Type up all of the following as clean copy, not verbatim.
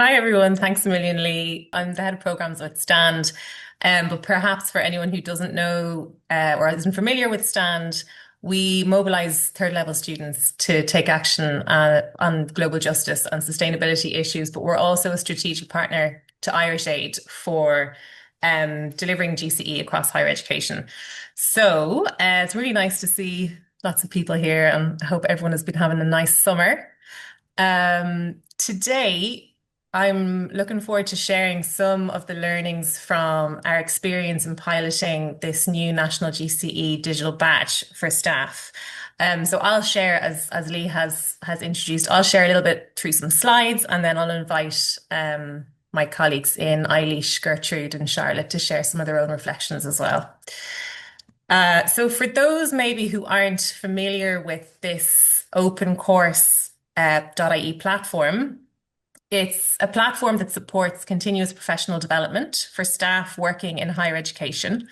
Hi everyone, thanks a million, Lee. I'm the head of programs with Stand, but perhaps for anyone who doesn't know or isn't familiar with Stand, we mobilise third level students to take action on global justice and sustainability issues, but we're also a strategic partner to Irish Aid for delivering GCE across higher education. So it's really nice to see lots of people here, and I hope everyone has been having a nice summer. Today, I'm looking forward to sharing some of the learnings from our experience in piloting this new national GCE digital badge for staff. So I'll share, as Lee has introduced, I'll share a little bit through some slides, and then I'll invite my colleagues in Eilish, Gertrude, and Charlotte to share some of their own reflections as well. So for those maybe who aren't familiar with this open course .ie platform, it's a platform that supports continuous professional development for staff working in higher education.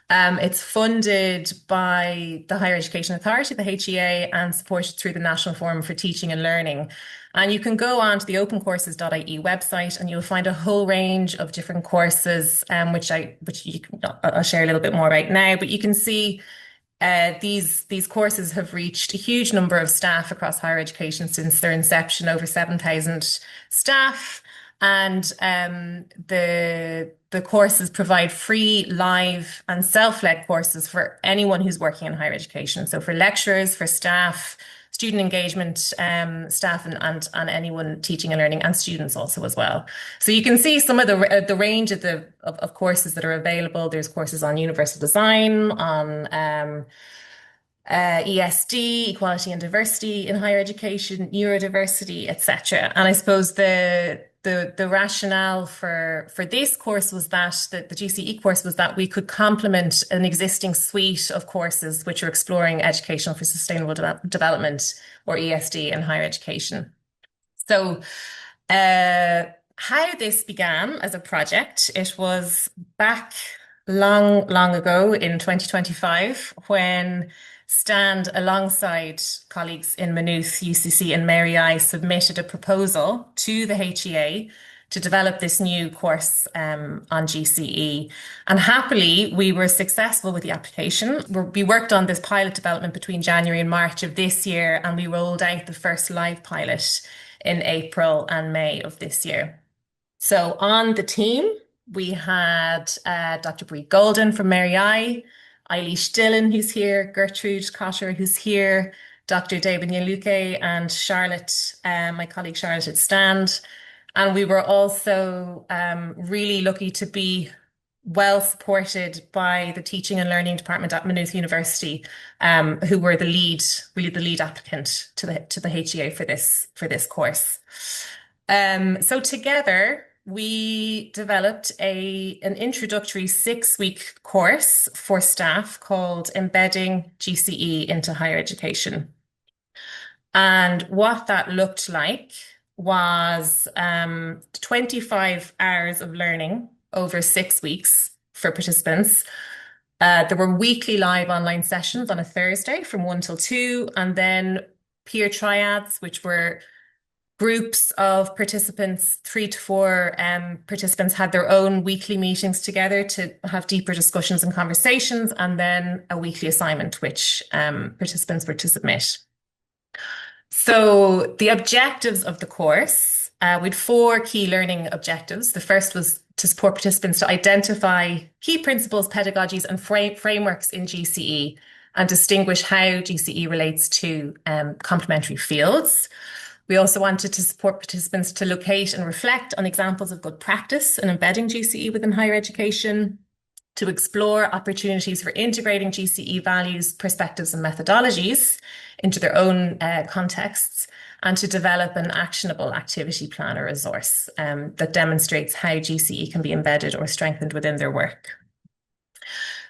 It's funded by the Higher Education Authority, the HEA, and supported through the National Forum for Teaching and Learning. And you can go on to the opencourses.ie website and you'll find a whole range of different courses, which I'll share a little bit more right now. But you can see these courses have reached a huge number of staff across higher education since their inception, over 7,000 staff. And the courses provide free, live, and self-led courses for anyone who's working in higher education. So for lecturers, for staff, student engagement staff, and anyone teaching and learning, and students also as well. So you can see some of the range of courses that are available. There's courses on universal design, on ESD, equality and diversity in higher education, neurodiversity, etc. And I suppose the rationale for this course was that the GCE course was that we could complement an existing suite of courses which are exploring educational for sustainable development, or ESD, in higher education. So how this began as a project, it was back long ago in 2025 when Stand, alongside colleagues in Maynooth, UCC, and Mary I, submitted a proposal to the HEA to develop this new course on GCE. And happily, we were successful with the application. We worked on this pilot development between January and March of this year, and we rolled out the first live pilot in April and May of this year. So on the team, we had Dr. Brie Golden from Mary I, Eilish Dillon, who's here, Gertrude Cotter, who's here, Dr. David Nyaluke, and Charlotte, my colleague Charlotte at Stand. And we were also really lucky to be well supported by the Teaching and Learning Department at Maynooth University, who were the lead applicant to the HEA for this course. So together, we developed an introductory 6-week course for staff called Embedding GCE into Higher Education. And what that looked like was 25 hours of learning over 6 weeks for participants. There were weekly live online sessions on a Thursday from 1 till 2, and then peer triads, which were groups of participants, 3 to 4 participants had their own weekly meetings together to have deeper discussions and conversations, and then a weekly assignment which participants were to submit. So the objectives of the course, we had 4 key learning objectives. The first was to support participants to identify key principles, pedagogies, and frameworks in GCE and distinguish how GCE relates to complementary fields. We also wanted to support participants to locate and reflect on examples of good practice in embedding GCE within higher education, to explore opportunities for integrating GCE values, perspectives, and methodologies into their own contexts, and to develop an actionable activity plan or resource that demonstrates how GCE can be embedded or strengthened within their work.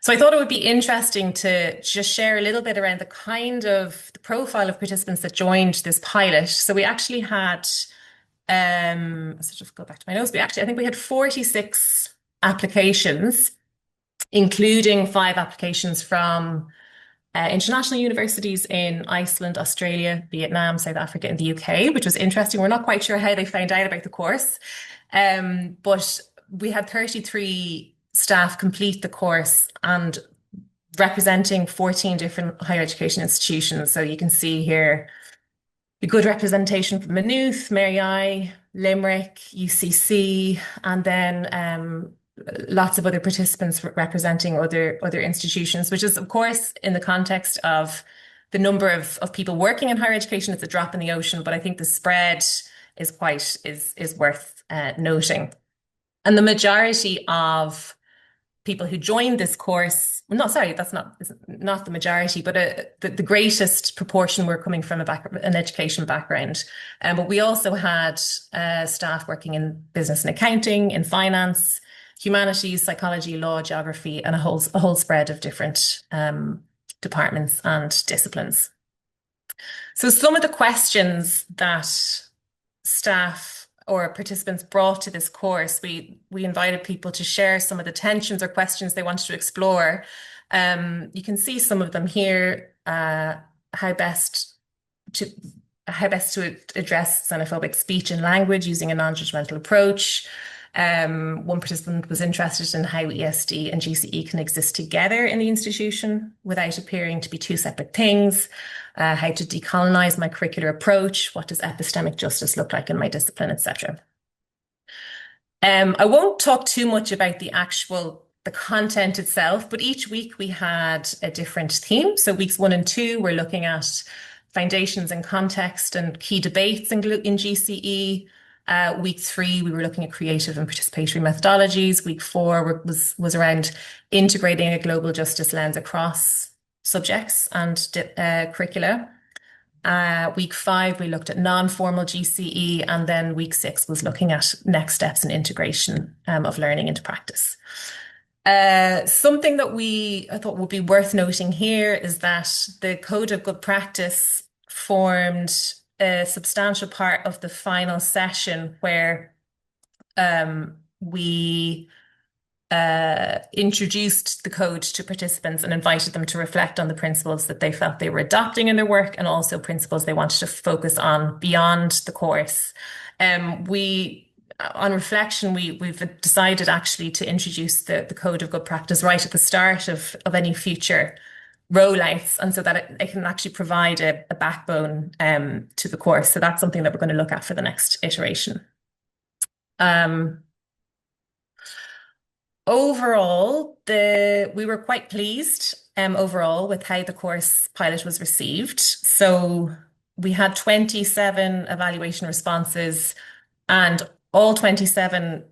So I thought it would be interesting to just share a little bit around the kind of the profile of participants that joined this pilot. So we actually had, so just go back to my notes. I think we had 46 applications, including 5 applications from international universities in Iceland, Australia, Vietnam, South Africa, and the UK, which was interesting. We're not quite sure how they found out about the course, but we had 33 staff complete the course and representing 14 different higher education institutions. So you can see here a good representation from Maynooth, Mary I, Limerick, UCC, and then lots of other participants representing other institutions, which is, of course, in the context of the number of people working in higher education, it's a drop in the ocean, but I think the spread is worth noting. And the majority of people who joined this course, well, no, sorry, that's not the majority, but the greatest proportion were coming from an education background. But we also had staff working in business and accounting, in finance, humanities, psychology, law, geography, and a whole spread of different departments and disciplines. So some of the questions that staff or participants brought to this course, we invited people to share some of the tensions or questions they wanted to explore. You can see some of them here, how best to address xenophobic speech and language using a non-judgmental approach. One participant was interested in how ESD and GCE can exist together in the institution without appearing to be two separate things. How to decolonize my curricular approach, what does epistemic justice look like in my discipline, etc. I won't talk too much about the content itself, but each week we had a different theme. So weeks 1 and 2, we're looking at foundations and context and key debates in GCE. Week 3, we were looking at creative and participatory methodologies. Week 4 was around integrating a global justice lens across subjects and curricula. Week 5, we looked at non-formal GCE, and then week 6 was looking at next steps in integration of learning into practice. Something that I thought would be worth noting here is that the Code of Good Practice formed a substantial part of the final session where we introduced the code to participants and invited them to reflect on the principles that they felt they were adopting in their work and also principles they wanted to focus on beyond the course. On reflection, we've decided actually to introduce the Code of Good Practice right at the start of any future rollouts, and so that it can actually provide a backbone to the course. So that's something that we're going to look at for the next iteration. Overall, we were quite pleased overall with how the course pilot was received. So we had 27 evaluation responses, and all 27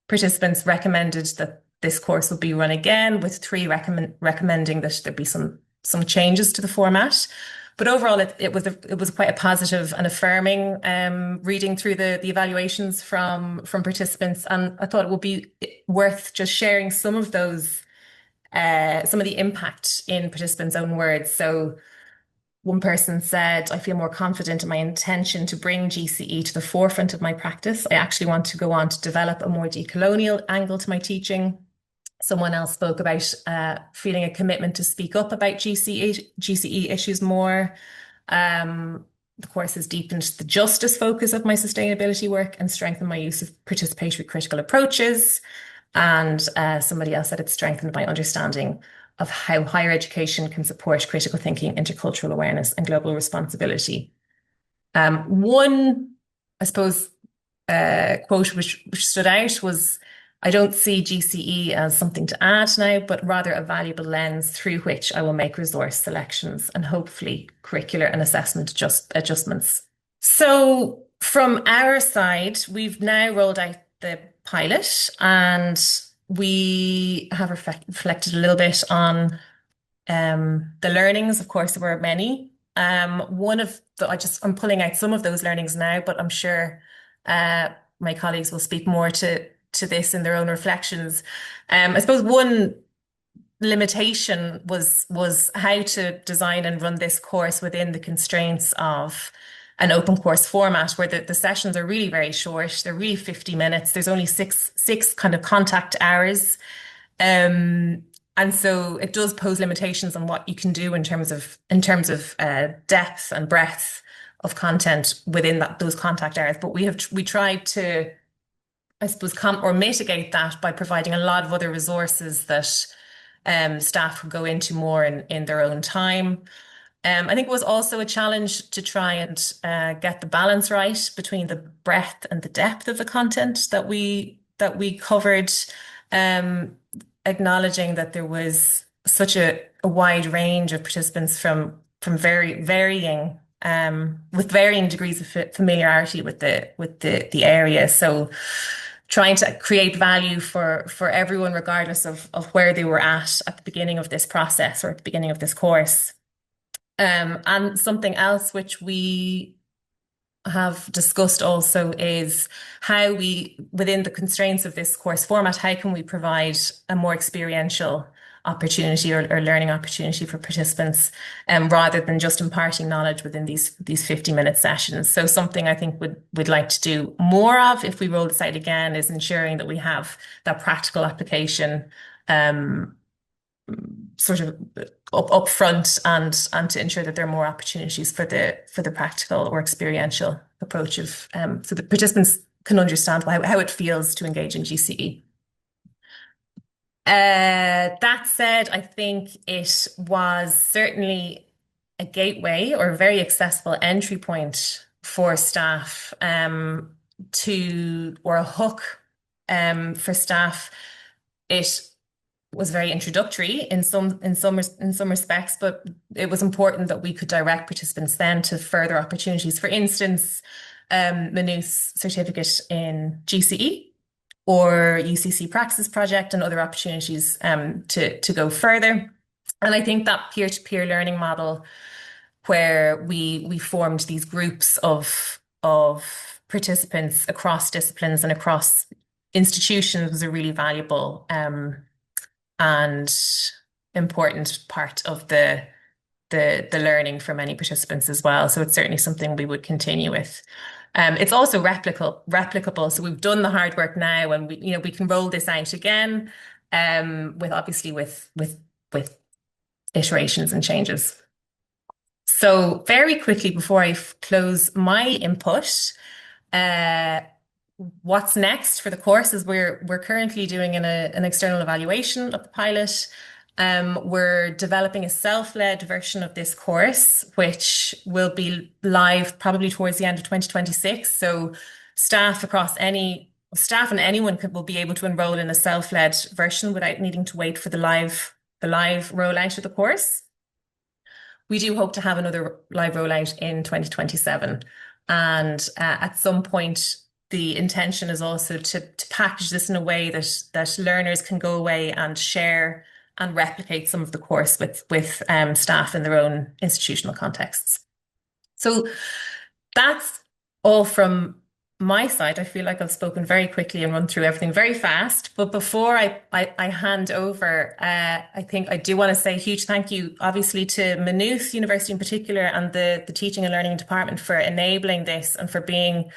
participants recommended that this course would be run again, with 3 recommending that there be some changes to the format. But overall, it was quite a positive and affirming reading through the evaluations from participants, and I thought it would be worth just sharing some of those, some of the impact in participants' own words. So one person said, "I feel more confident in my intention to bring GCE to the forefront of my practice. I actually want to go on to develop a more decolonial angle to my teaching." Someone else spoke about feeling a commitment to speak up about GCE issues more. The course has deepened the justice focus of my sustainability work and strengthened my use of participatory critical approaches. And somebody else said it strengthened my understanding of how higher education can support critical thinking, intercultural awareness, and global responsibility. One, I suppose, quote which stood out was, "I don't see GCE as something to add now, but rather a valuable lens through which I will make resource selections and hopefully curricular and assessment adjustments." So from our side, we've now rolled out the pilot, and we have reflected a little bit on the learnings. Of course, there were many. I'm pulling out some of those learnings now, but I'm sure my colleagues will speak more to this in their own reflections. I suppose one limitation was how to design and run this course within the constraints of an open course format, where the sessions are really very short. They're really 50 minutes. There's only six kind of contact hours. and so it does pose limitations on what you can do in terms of depth and breadth of content within those contact areas. But we tried to, I suppose, or mitigate that by providing a lot of other resources that staff would go into more in their own time. I think it was also a challenge to try and get the balance right between the breadth and the depth of the content that we covered, um, acknowledging that there was such a wide range of participants from very varying with varying degrees of familiarity with the area. So trying to create value for everyone, regardless of where they were at the beginning of this process or at the beginning of this course. And something else which we have discussed also is how we, within the constraints of this course format, how can we provide a more experiential opportunity or learning opportunity for participants, rather than just imparting knowledge within these 50-minute sessions. So something I think we'd like to do more of if we roll this out again is ensuring that we have that practical application sort of up front, and to ensure that there are more opportunities for the practical or experiential approach of so the participants can understand how it feels to engage in GCE. That said, I think it was certainly a gateway or a very accessible entry point for staff, or a hook for staff. It was very introductory in some respects, but it was important that we could direct participants then to further opportunities. For instance, Maynooth's certificate in GCE or UCC Praxis Project and other opportunities to go further. And I think that peer-to-peer learning model, where we formed these groups of participants across disciplines and across institutions, was a really valuable and important part of the learning for many participants as well. So it's certainly something we would continue with. It's also replicable. So we've done the hard work now, and we can roll this out again, with iterations and changes. So very quickly before I close my input, what's next for the course is we're currently doing an external evaluation of the pilot. We're developing a self-led version of this course, which will be live probably towards the end of 2026. So staff and anyone will be able to enroll in a self-led version without needing to wait for the live rollout of the course. We do hope to have another live rollout in 2027. And at some point, the intention is also to package this in a way that learners can go away and share and replicate some of the course with staff in their own institutional contexts. So that's all from my side. I feel like I've spoken very quickly and run through everything very fast. But before I hand over, I think I do want to say a huge thank you, obviously, to Maynooth University in particular and the Teaching and Learning Department for enabling this and for being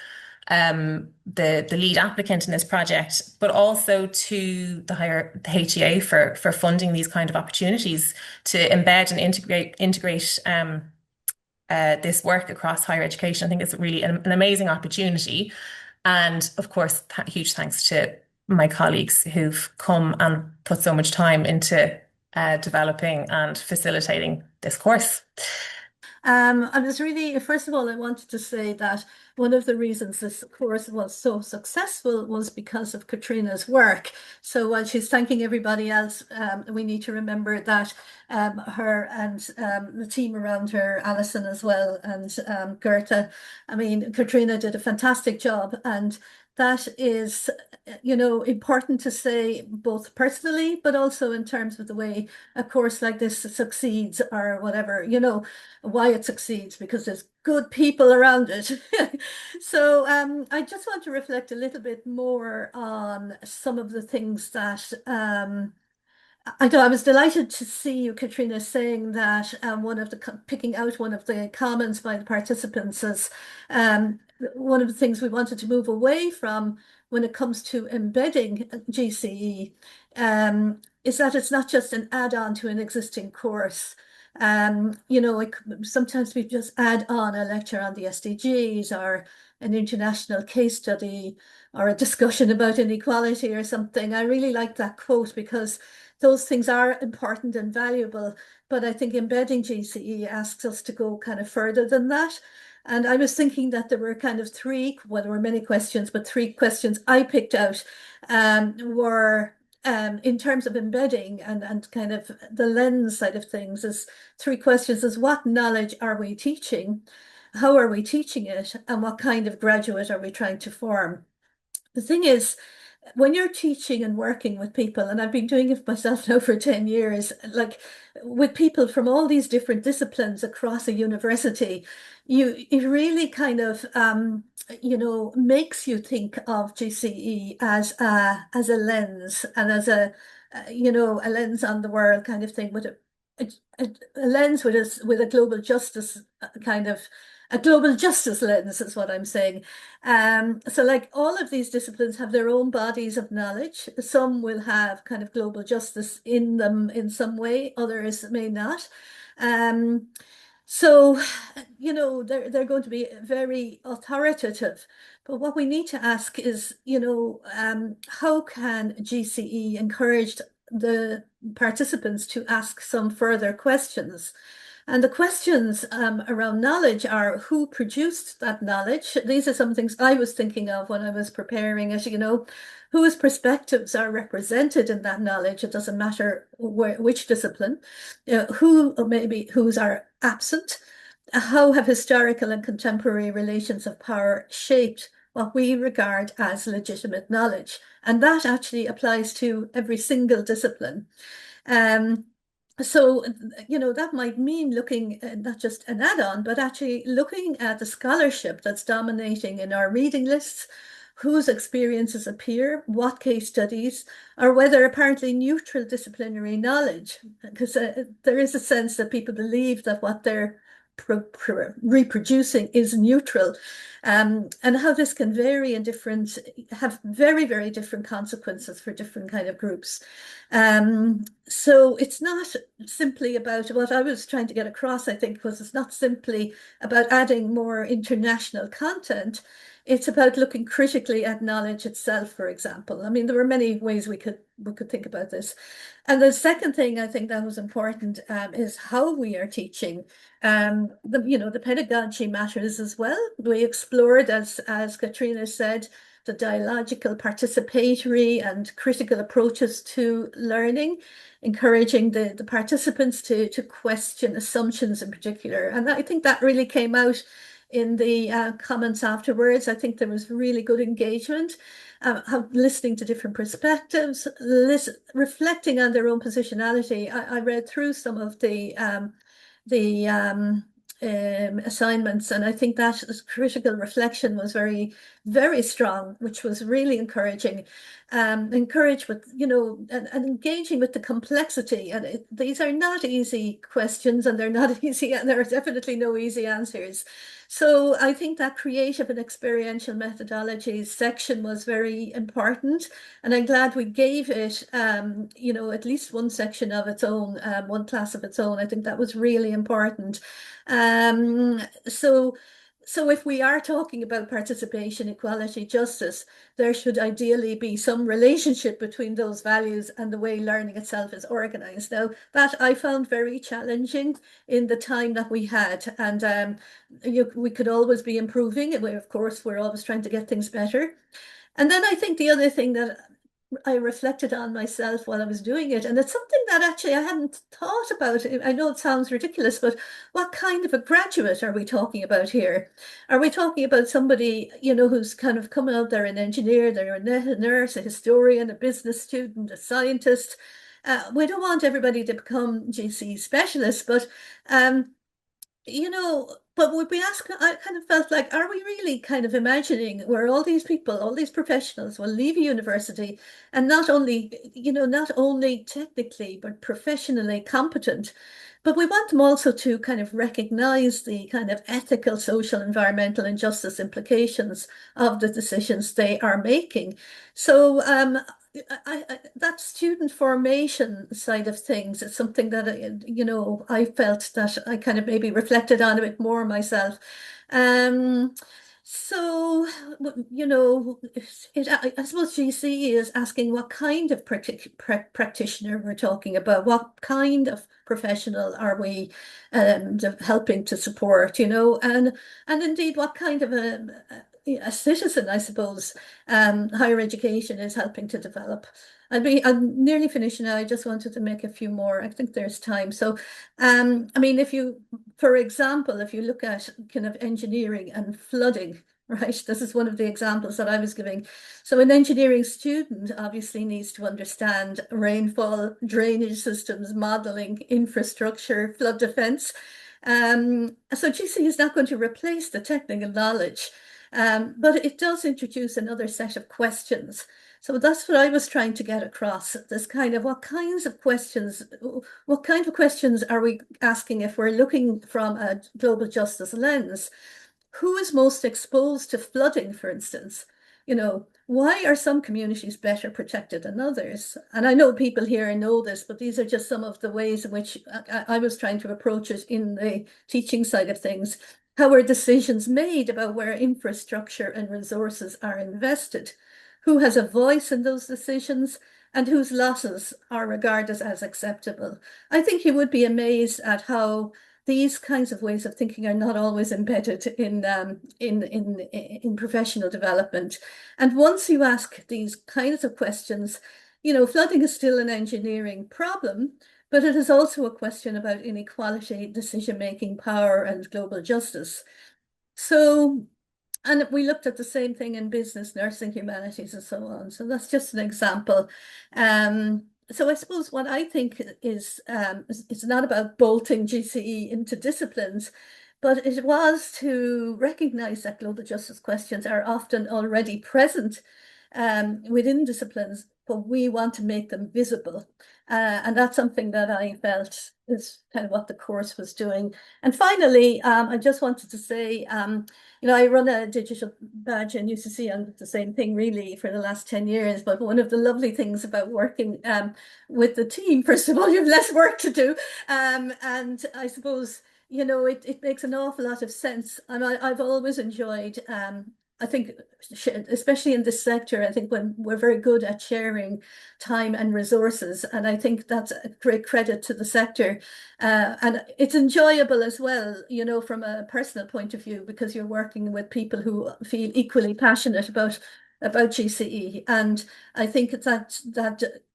the lead applicant in this project, but also to the HEA for funding these kind of opportunities to embed and integrate this work across higher education. I think it's really an amazing opportunity. And of course, huge thanks to my colleagues who've come and put so much time into developing and facilitating this course. I was really, first of all, I wanted to say that one of the reasons this course was so successful was because of Caitríona's work. So while she's thanking everybody else, we need to remember that her and the team around her, Alison as well, and Goethe, I mean, Caitríona did a fantastic job. And that is, important to say both personally, but also in terms of the way a course like this succeeds or whatever, why it succeeds, because there's good people around it. So I just want to reflect a little bit more on some of the things that I was delighted to see you, Caitríona, saying that picking out one of the comments by the participants as one of the things we wanted to move away from when it comes to embedding GCE is that it's not just an add-on to an existing course. Sometimes we just add on a lecture on the SDGs or an international case study or a discussion about inequality or something. I really like that quote because those things are important and valuable, but I think embedding GCE asks us to go kind of further than that. And I was thinking that there were kind of three, well, there were many questions, but three questions I picked out were in terms of embedding and kind of the lens side of things is three questions is what knowledge are we teaching? How are we teaching it? And what kind of graduate are we trying to form? The thing is, when you're teaching and working with people, and I've been doing it myself now for 10 years, like with people from all these different disciplines across a university, it really kind of makes you think of GCE as a lens and as a lens on the world kind of thing with a lens with a global justice kind of a global justice lens is what I'm saying. So like all of these disciplines have their own bodies of knowledge. Some will have kind of global justice in them in some way, others may not. So, they're going to be very authoritative. But what we need to ask is, how can GCE encourage the participants to ask some further questions? And the questions around knowledge are who produced that knowledge? These are some things I was thinking of when I was preparing it, whose perspectives are represented in that knowledge. It doesn't matter which discipline, whose are absent. How have historical and contemporary relations of power shaped what we regard as legitimate knowledge? And that actually applies to every single discipline. So, that might mean looking at not just an add-on, but actually looking at the scholarship that's dominating in our reading lists, whose experiences appear, what case studies, or whether apparently neutral disciplinary knowledge, because there is a sense that people believe that what they're reproducing is neutral, and how this can vary and have very, very different consequences for different kind of groups. So it's not simply about what I was trying to get across, I think, was it's not simply about adding more international content. It's about looking critically at knowledge itself, for example. I mean, there were many ways we could think about this. And the second thing I think that was important is how we are teaching. The pedagogy matters as well. We explored, as Caitríona said, the dialogical, participatory, and critical approaches to learning, encouraging the participants to question assumptions in particular. And I think that really came out in the comments afterwards. I think there was really good engagement, listening to different perspectives, reflecting on their own positionality. I read through some of the assignments, and I think that critical reflection was very, very strong, which was really encouraging. Encouraged with, and engaging with the complexity. And these are not easy questions, and they're not easy, and there are definitely no easy answers. So I think that creative and experiential methodologies section was very important, and I'm glad we gave it, at least one section of its own, one class of its own. I think that was really important. So if we are talking about participation, equality, justice, there should ideally be some relationship between those values and the way learning itself is organized. Now, that I found very challenging in the time that we had, and we could always be improving. Of course, we're always trying to get things better. And then I think the other thing that I reflected on myself while I was doing it, and it's something that actually I hadn't thought about. I know it sounds ridiculous, but what kind of a graduate are we talking about here? Are we talking about somebody, who's kind of coming out there, an engineer, they're a nurse, a historian, a business student, a scientist? We don't want everybody to become GC specialists, but but would we ask, I kind of felt like, are we really kind of imagining where all these people, all these professionals will leave a university and not only technically, but professionally competent, but we want them also to kind of recognize the kind of ethical, social, environmental, and justice implications of the decisions they are making. So that student formation side of things is something that I felt that I kind of maybe reflected on a bit more myself. Um, so I suppose GCE is asking what kind of practitioner we're talking about, what kind of professional are we helping to support, and indeed what kind of a citizen, I suppose, higher education is helping to develop. I'm nearly finished now. I just wanted to make a few more. I think there's time. So, I mean, for example, if you look at kind of engineering and flooding, right? This is one of the examples that I was giving. So an engineering student obviously needs to understand rainfall, drainage systems, modeling, infrastructure, flood defense. So GCE is not going to replace the technical knowledge. But it does introduce another set of questions. So that's what I was trying to get across, this kind of what kind of questions are we asking if we're looking from a global justice lens? Who is most exposed to flooding, for instance? Why are some communities better protected than others? And I know people here know this, but these are just some of the ways in which I was trying to approach it in the teaching side of things. How are decisions made about where infrastructure and resources are invested? Who has a voice in those decisions and whose losses are regarded as acceptable? I think you would be amazed at how these kinds of ways of thinking are not always embedded in professional development. And once you ask these kinds of questions, flooding is still an engineering problem, but it is also a question about inequality, decision-making power, and global justice. So, and we looked at the same thing in business, nursing, humanities, and so on. So that's just an example. So I suppose what I think is it's not about bolting GCE into disciplines, but it was to recognize that global justice questions are often already present within disciplines, but we want to make them visible. And that's something that I felt is kind of what the course was doing. And finally, I just wanted to say, I run a digital badge in UCC and the same thing really for the last 10 years. But one of the lovely things about working with the team, first of all, you have less work to do. And I suppose, it makes an awful lot of sense. And I've always enjoyed I think, especially in this sector, I think when we're very good at sharing time and resources, and I think that's a great credit to the sector. And it's enjoyable as well, from a personal point of view, because you're working with people who feel equally passionate about GCE. And I think that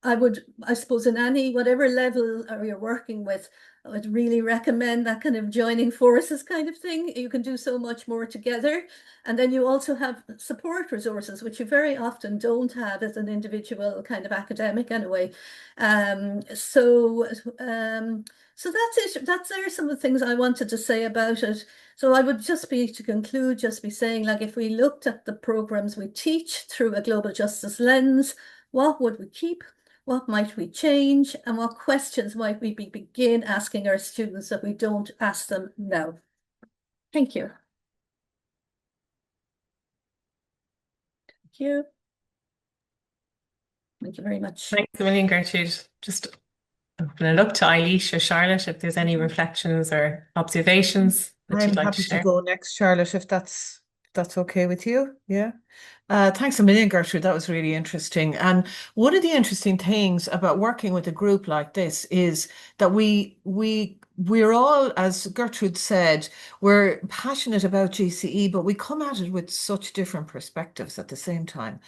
I suppose in whatever level you're working with, I would really recommend that kind of joining forces kind of thing. You can do so much more together. And then you also have support resources, which you very often don't have as an individual kind of academic anyway. So that's it. There are some of the things I wanted to say about it. So I would to conclude, just be saying, like, if we looked at the programs we teach through a global justice lens, what would we keep? What might we change? And what questions might we begin asking our students that we don't ask them now? Thank you. Thank you. Thank you very much. Thanks a million, Gertrude. Just open it up to Eilish or Charlotte if there's any reflections or observations that I'm you'd like to happy to share. go next, Charlotte, if that's okay with you. Yeah. Thanks a million, Gertrude. That was really interesting. And one of the interesting things about working with a group like this is that we're all, as Gertrude said, we're passionate about GCE, but we come at it with such different perspectives at the same time.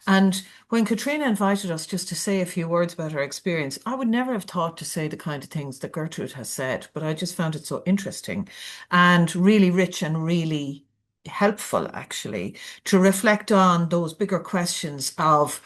And when Caitríona invited us just to say a few words about our experience, I would never have thought to say the kind of things that Gertrude has said, but I just found it so interesting and really rich and really helpful, actually, to reflect on those bigger questions of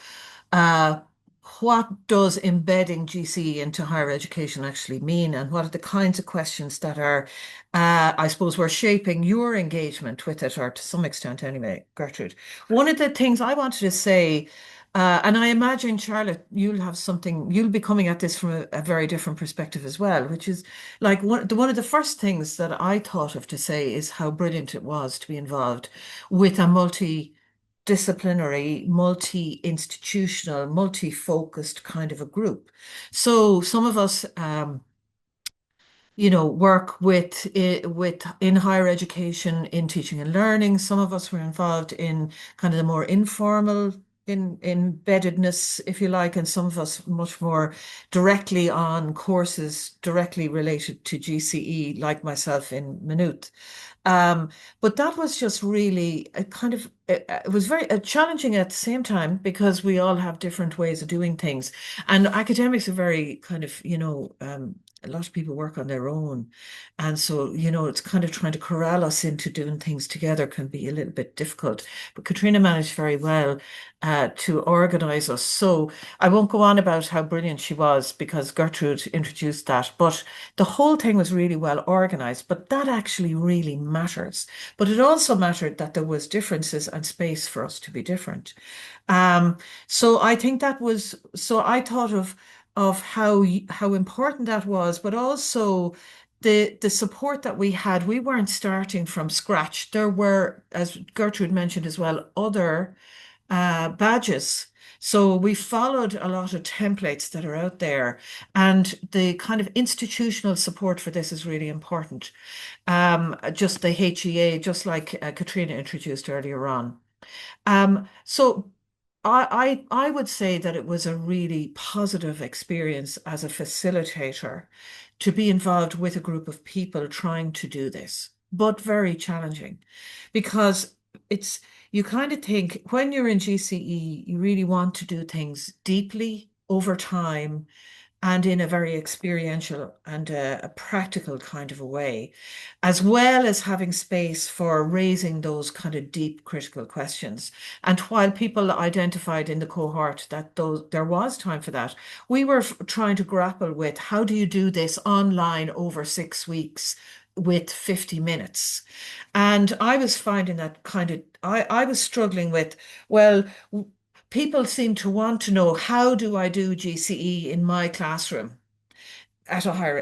what does embedding GCE into higher education actually mean, and what are the kinds of questions that are, I suppose, were shaping your engagement with it, or to some extent anyway, Gertrude. One of the things I wanted to say, and I imagine, Charlotte, you'll be coming at this from a very different perspective as well, which is like one of the first things that I thought of to say is how brilliant it was to be involved with a multi multidisciplinary, multi-institutional, multi-focused kind of a group. So some of us work with in higher education in teaching and learning. Some of us were involved in kind of the more informal in embeddedness, if you like, and some of us much more directly on courses directly related to GCE, like myself in Maynooth. But that was just really a kind of, it was very challenging at the same time because we all have different ways of doing things. And academics are very kind of, a lot of people work on their own. And so, it's kind of trying to corral us into doing things together can be a little bit difficult. But Caitríona managed very well to organize us. So I won't go on about how brilliant she was because Gertrude introduced that. But the whole thing was really well organized. But that actually really matters. But it also mattered that there was differences and space for us to be different. So I think that was, so I thought of how important that was, but also the support that we had. We weren't starting from scratch. There were, as Gertrude mentioned as well, other badges. So we followed a lot of templates that are out there, and the kind of institutional support for this is really important. Just the HEA, just like Caitríona introduced earlier on. So I would say that it was a really positive experience as a facilitator to be involved with a group of people trying to do this, but very challenging because you kind of think when you're in GCE, you really want to do things deeply over time and in a very experiential and a practical kind of a way, as well as having space for raising those kind of deep critical questions. And while people identified in the cohort that there was time for that, we were trying to grapple with how do you do this online over 6 weeks with 50 minutes? And I was finding that I was struggling with, well, people seem to want to know, how do I do GCE in my classroom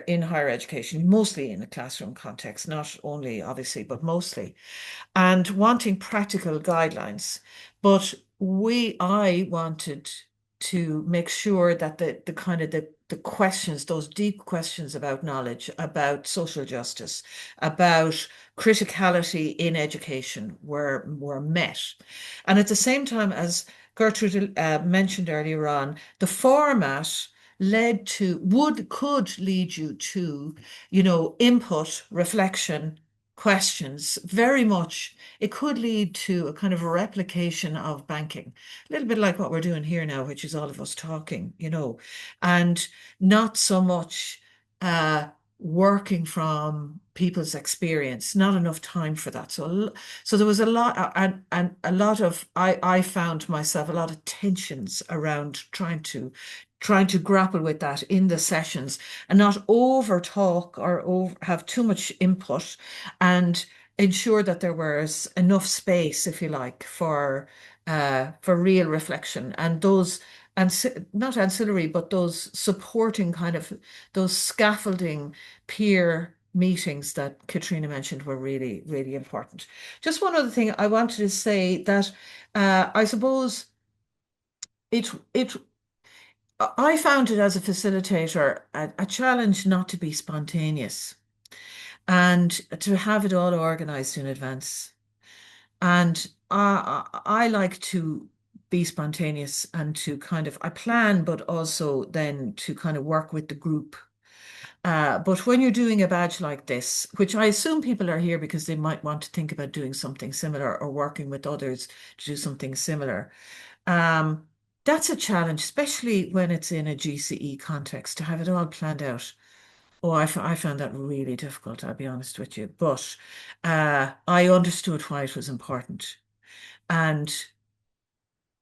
in higher education, mostly in a classroom context, not only obviously, but mostly, and wanting practical guidelines. But I wanted to make sure that the kind of the questions, those deep questions about knowledge, about social justice, about criticality in education were met. And at the same time, as Gertrude mentioned earlier on, the format could lead you to, input, reflection, questions, very much. It could lead to a kind of a replication of banking, a little bit like what we're doing here now, which is all of us talking, and not so much working from people's experience, not enough time for that. So there was a lot, and a lot of, I found myself a lot of tensions around trying to grapple with that in the sessions and not over talk or have too much input, and ensure that there was enough space, if you like, for real reflection and those, and not ancillary, but those supporting kind of those scaffolding peer meetings that Caitríona mentioned were really, really important. Just one other thing I wanted to say, that I suppose I found it as a facilitator a challenge not to be spontaneous and to have it all organized in advance. And I like to be spontaneous and to kind of, I plan, but also then to kind of work with the group. But when you're doing a badge like this, which I assume people are here because they might want to think about doing something similar or working with others to do something similar, that's a challenge, especially when it's in a GCE context, to have it all planned out. Oh, I found that really difficult, I'll be honest with you. But I understood why it was important. And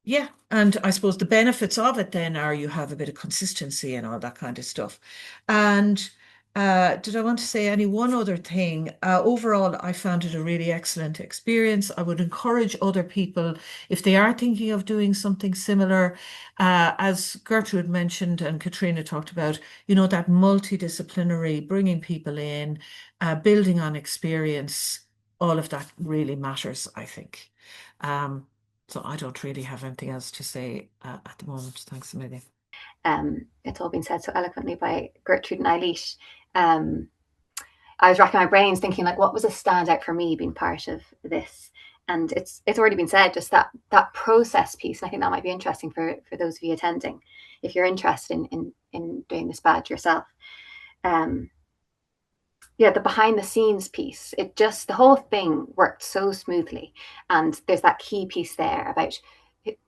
yeah, and I suppose the benefits of it then are you have a bit of consistency and all that kind of stuff. And did I want to say any one other thing? Overall, I found it a really excellent experience. I would encourage other people, if they are thinking of doing something similar, as Gertrude mentioned and Caitríona talked about, that multidisciplinary, bringing people in, building on experience, all of that really matters, I think. So I don't really have anything else to say at the moment. Thanks a million. It's all been said so eloquently by Gertrude and Eilish. I was racking my brains thinking, like, what was a standout for me being part of this? And it's already been said, just that process piece. And I think that might be interesting for those of you attending, if you're interested in doing this badge yourself. Yeah, the behind the scenes piece, the whole thing worked so smoothly. And there's that key piece there about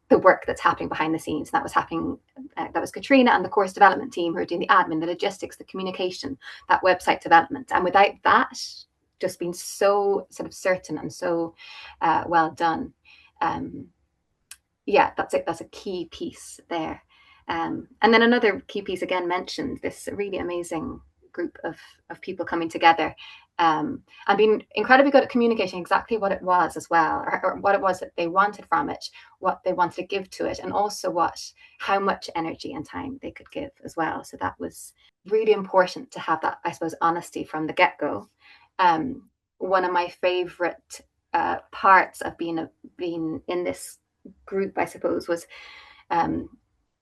the work that's happening behind the scenes. That was happening, that was Caitríona and the course development team who are doing the admin, the logistics, the communication, that website development. And without that just being so sort of certain and so well done, yeah, that's it. That's a key piece there. And then another key piece, again, mentioned this really amazing group of people coming together and being incredibly good at communicating exactly what it was as well, or what it was that they wanted from it, what they wanted to give to it, and also how much energy and time they could give as well. So that was really important to have that, I suppose, honesty from the get-go. One of my favorite parts of being in this group, I suppose, was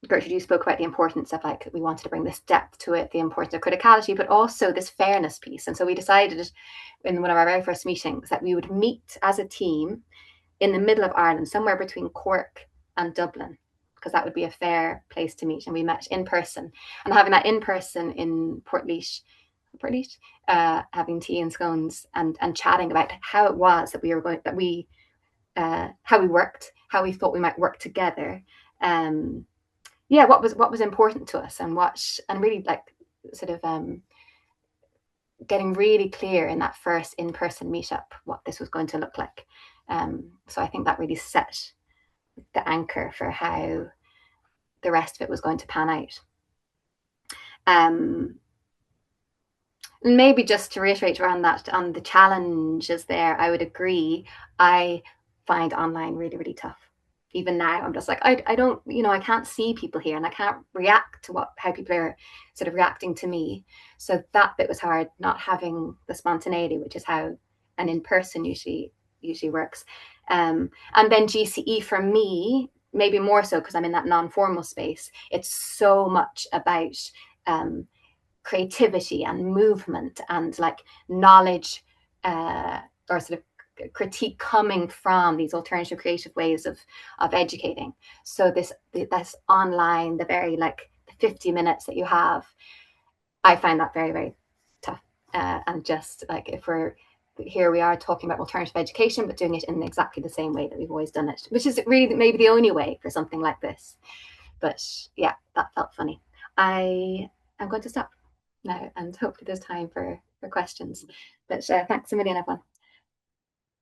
Gertrude, you spoke about the importance of, like, we wanted to bring this depth to it, the importance of criticality, but also this fairness piece. And so we decided in one of our very first meetings that we would meet as a team in the middle of Ireland, somewhere between Cork and Dublin, because that would be a fair place to meet. And we met in person, and having that in person in Portlaoise, having tea and scones and chatting about how it was that how we worked, how we thought we might work together. Yeah, what was important to us, and really, like, sort of getting really clear in that first in-person meetup what this was going to look like. So I think that really set the anchor for how the rest of it was going to pan out. Maybe just to reiterate around that, on the challenges there, I would agree. I find online really, really tough. Even now, I'm just like, I don't, I can't see people here, and I can't react to how people are sort of reacting to me. So that bit was hard, not having the spontaneity, which is how an in-person usually works. And then GCE for me, maybe more so because I'm in that non-formal space. It's so much about creativity and movement and, like, knowledge or sort of critique coming from these alternative creative ways of educating. So this online, the very, like, 50 minutes that you have, I find that very, very tough. And just, like, here we are talking about alternative education, but doing it in exactly the same way that we've always done it, which is really maybe the only way for something like this. But yeah, that felt funny. I am going to stop now, and hopefully there's time for questions. But thanks a million, everyone.